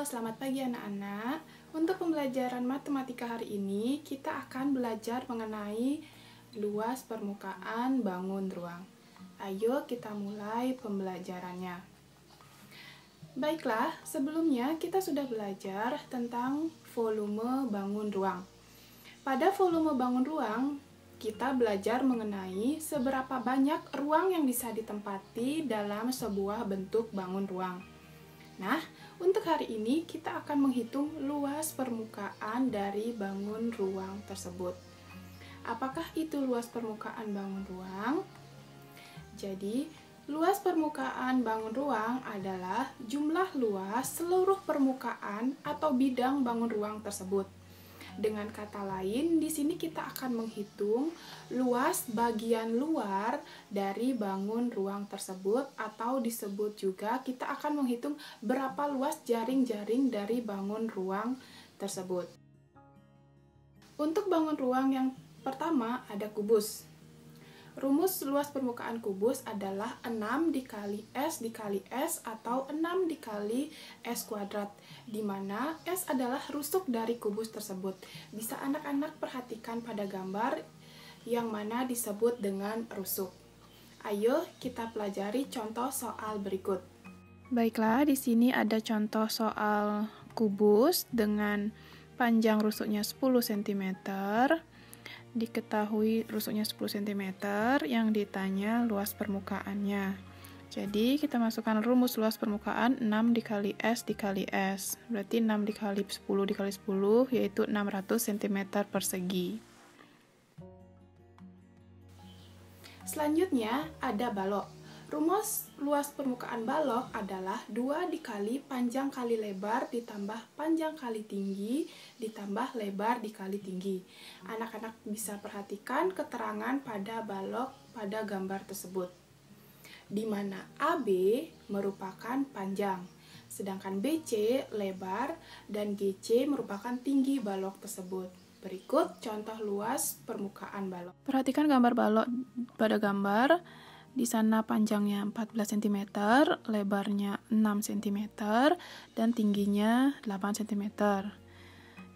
selamat pagi anak-anak. Untuk pembelajaran matematika hari ini, kita akan belajar mengenai luas permukaan bangun ruang. Ayo kita mulai pembelajarannya. Baiklah, sebelumnya kita sudah belajar tentang volume bangun ruang. Pada volume bangun ruang, kita belajar mengenai seberapa banyak ruang yang bisa ditempati dalam sebuah bentuk bangun ruang. Nah, untuk hari ini kita akan menghitung luas permukaan dari bangun ruang tersebut. Apakah itu luas permukaan bangun ruang? Jadi, luas permukaan bangun ruang adalah jumlah luas seluruh permukaan atau bidang bangun ruang tersebut. Dengan kata lain, di sini kita akan menghitung luas bagian luar dari bangun ruang tersebut, atau disebut juga kita akan menghitung berapa luas jaring-jaring dari bangun ruang tersebut. Untuk bangun ruang yang pertama ada kubus. Rumus luas permukaan kubus adalah 6 dikali S dikali S atau 6 dikali S kuadrat, di mana S adalah rusuk dari kubus tersebut. Bisa anak-anak perhatikan pada gambar yang mana disebut dengan rusuk. Ayo kita pelajari contoh soal berikut. Baiklah, di sini ada contoh soal kubus dengan panjang rusuknya 10 cm. Diketahui rusuknya 10 cm, yang ditanya luas permukaannya. Jadi kita masukkan rumus luas permukaan 6 dikali S dikali S. Berarti 6 dikali 10 dikali 10 yaitu 600 cm persegi. Selanjutnya ada balok. Rumus luas permukaan balok adalah 2 dikali panjang kali lebar ditambah panjang kali tinggi ditambah lebar dikali tinggi. Anak-anak bisa perhatikan keterangan pada balok pada gambar tersebut, di mana AB merupakan panjang, sedangkan BC lebar dan GC merupakan tinggi balok tersebut. Berikut contoh luas permukaan balok. Perhatikan gambar balok pada gambar. Di sana panjangnya 14 cm, lebarnya 6 cm, dan tingginya 8 cm.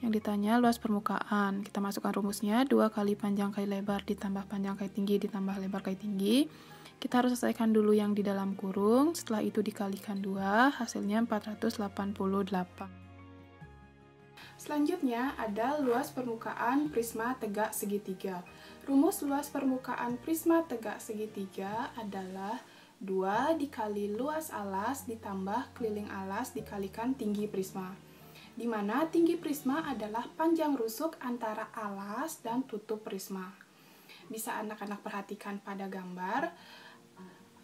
Yang ditanya luas permukaan. Kita masukkan rumusnya 2 kali panjang kali lebar ditambah panjang kali tinggi ditambah lebar kali tinggi. Kita harus selesaikan dulu yang di dalam kurung, setelah itu dikalikan 2, hasilnya 488. Selanjutnya ada luas permukaan prisma tegak segitiga. Rumus luas permukaan prisma tegak segitiga adalah 2 dikali luas alas ditambah keliling alas dikalikan tinggi prisma, di mana tinggi prisma adalah panjang rusuk antara alas dan tutup prisma. Bisa anak-anak perhatikan pada gambar.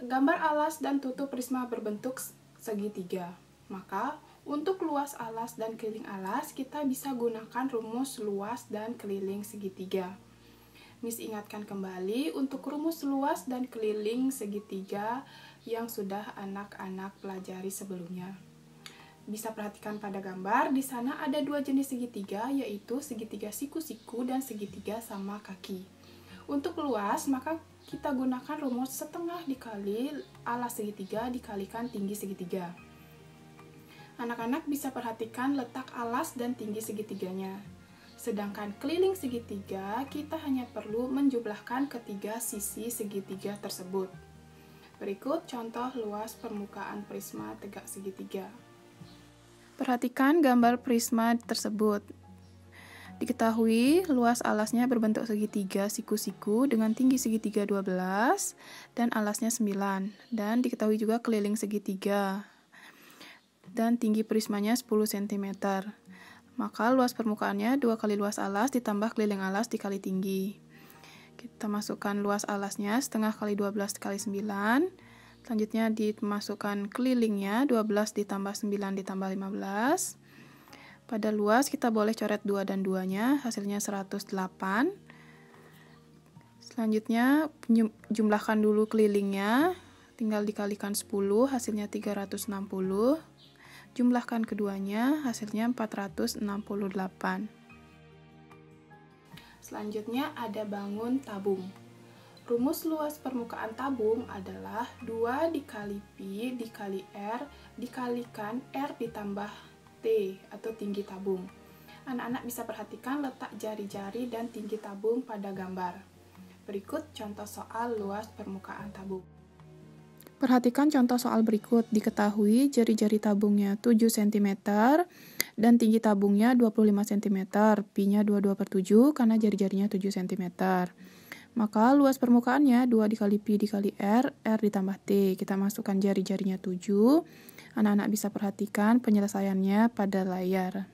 Gambar alas dan tutup prisma berbentuk segitiga. Maka, untuk luas alas dan keliling alas, kita bisa gunakan rumus luas dan keliling segitiga. Miss ingatkan kembali untuk rumus luas dan keliling segitiga yang sudah anak-anak pelajari sebelumnya. Bisa perhatikan pada gambar, di sana ada 2 jenis segitiga, yaitu segitiga siku-siku dan segitiga sama kaki. Untuk luas, maka kita gunakan rumus setengah dikali alas segitiga dikalikan tinggi segitiga. Anak-anak bisa perhatikan letak alas dan tinggi segitiganya. Sedangkan keliling segitiga, kita hanya perlu menjumlahkan ketiga sisi segitiga tersebut. Berikut contoh luas permukaan prisma tegak segitiga. Perhatikan gambar prisma tersebut. Diketahui luas alasnya berbentuk segitiga siku-siku dengan tinggi segitiga 12 dan alasnya 9. Dan diketahui juga keliling segitiga dan tinggi prismanya 10 cm. Maka luas permukaannya 2 kali luas alas ditambah keliling alas dikali tinggi. Kita masukkan luas alasnya setengah kali 12 kali 9. Selanjutnya dimasukkan kelilingnya 12 ditambah 9 ditambah 15. Pada luas kita boleh coret 2 dan 2-nya, hasilnya 108. Selanjutnya jumlahkan dulu kelilingnya, tinggal dikalikan 10, hasilnya 360. Jumlahkan keduanya, hasilnya 468. Selanjutnya ada bangun tabung. Rumus luas permukaan tabung adalah 2 dikali Pi dikali R dikalikan R ditambah T atau tinggi tabung. Anak-anak bisa perhatikan letak jari-jari dan tinggi tabung pada gambar. Berikut contoh soal luas permukaan tabung. Perhatikan contoh soal berikut. Diketahui jari-jari tabungnya 7 cm dan tinggi tabungnya 25 cm. Pi-nya 22/7 karena jari-jarinya 7 cm. Maka luas permukaannya 2 dikali Pi dikali R ditambah T. Kita masukkan jari-jarinya 7. Anak-anak bisa perhatikan penyelesaiannya pada layar.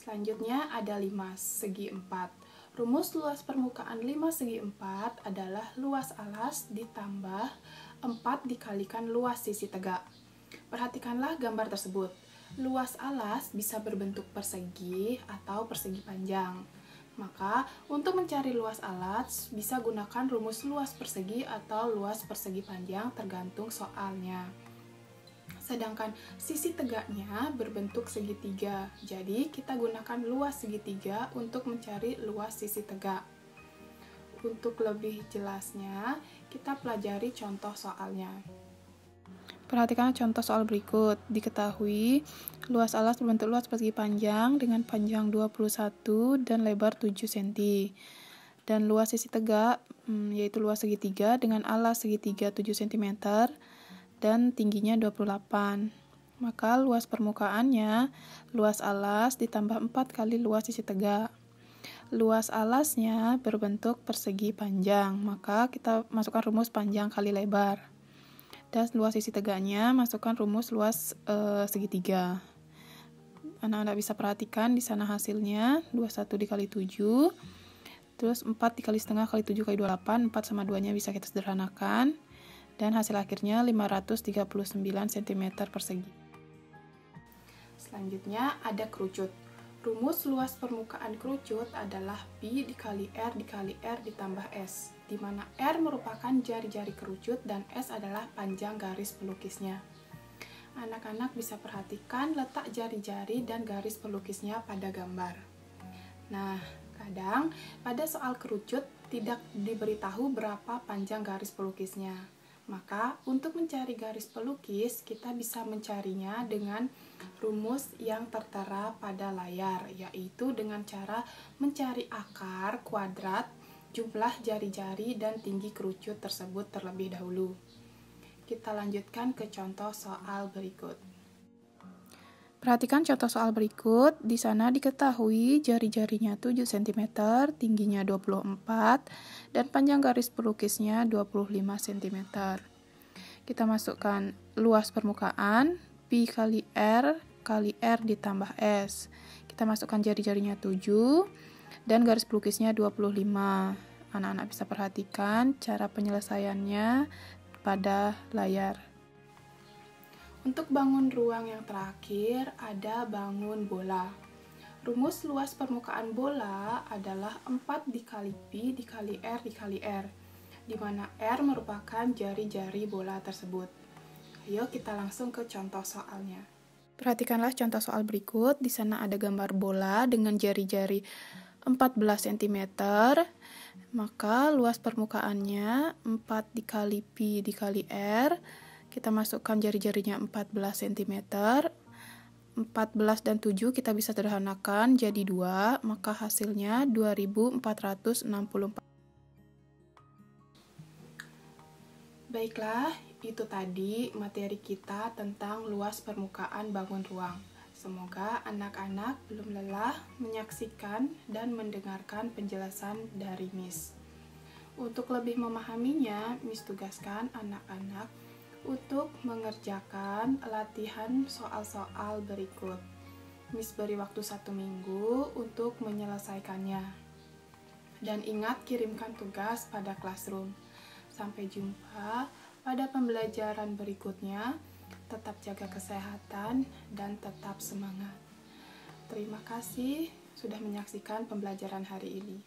Selanjutnya ada 5 segi 4. Rumus luas permukaan 5 segi 4 adalah luas alas ditambah 4 dikalikan luas sisi tegak. Perhatikanlah gambar tersebut. Luas alas bisa berbentuk persegi atau persegi panjang. Maka, untuk mencari luas alas, bisa gunakan rumus luas persegi atau luas persegi panjang tergantung soalnya. Sedangkan sisi tegaknya berbentuk segitiga, jadi kita gunakan luas segitiga untuk mencari luas sisi tegak. Untuk lebih jelasnya, kita pelajari contoh soalnya. Perhatikan contoh soal berikut. Diketahui luas alas berbentuk luas persegi panjang dengan panjang 21 dan lebar 7 cm. Dan luas sisi tegak yaitu luas segitiga dengan alas segitiga 7 cm dan tingginya 28. Maka luas permukaannya luas alas ditambah 4 kali luas sisi tegak. Luas alasnya berbentuk persegi panjang, maka kita masukkan rumus panjang kali lebar. Dan luas sisi tegaknya masukkan rumus luas segitiga. Anak-anak bisa perhatikan di sana hasilnya 21 dikali 7, terus 4 dikali setengah kali 7 kali 28, 4 sama 2-nya bisa kita sederhanakan, dan hasil akhirnya 539 cm persegi. Selanjutnya ada kerucut. Rumus luas permukaan kerucut adalah Pi dikali R ditambah S, di mana R merupakan jari-jari kerucut dan S adalah panjang garis pelukisnya. Anak-anak bisa perhatikan letak jari-jari dan garis pelukisnya pada gambar. Nah, kadang pada soal kerucut tidak diberitahu berapa panjang garis pelukisnya. Maka, untuk mencari garis pelukis, kita bisa mencarinya dengan rumus yang tertera pada layar, yaitu dengan cara mencari akar kuadrat jumlah jari-jari dan tinggi kerucut tersebut terlebih dahulu. Kita lanjutkan ke contoh soal berikut. Perhatikan contoh soal berikut. Di sana diketahui jari-jarinya 7 cm, tingginya 24, dan panjang garis pelukisnya 25 cm. Kita masukkan luas permukaan, Pi kali R ditambah S. Kita masukkan jari-jarinya 7, dan garis pelukisnya 25. Anak-anak bisa perhatikan cara penyelesaiannya pada layar. Untuk bangun ruang yang terakhir, ada bangun bola. Rumus luas permukaan bola adalah 4 dikali Pi dikali R, di mana R merupakan jari-jari bola tersebut. Ayo kita langsung ke contoh soalnya. Perhatikanlah contoh soal berikut. Di sana ada gambar bola dengan jari-jari 14 cm. Maka luas permukaannya 4 dikali Pi dikali R. Kita masukkan jari-jarinya 14 cm. 14 dan 7 kita bisa sederhanakan jadi 2, maka hasilnya 2464. Baiklah, itu tadi materi kita tentang luas permukaan bangun ruang. Semoga anak-anak belum lelah menyaksikan dan mendengarkan penjelasan dari Miss. Untuk lebih memahaminya, Miss tugaskan anak-anak untuk mengerjakan latihan soal-soal berikut. Miss beri waktu 1 minggu untuk menyelesaikannya. Dan ingat kirimkan tugas pada classroom. Sampai jumpa pada pembelajaran berikutnya. Tetap jaga kesehatan dan tetap semangat. Terima kasih sudah menyaksikan pembelajaran hari ini.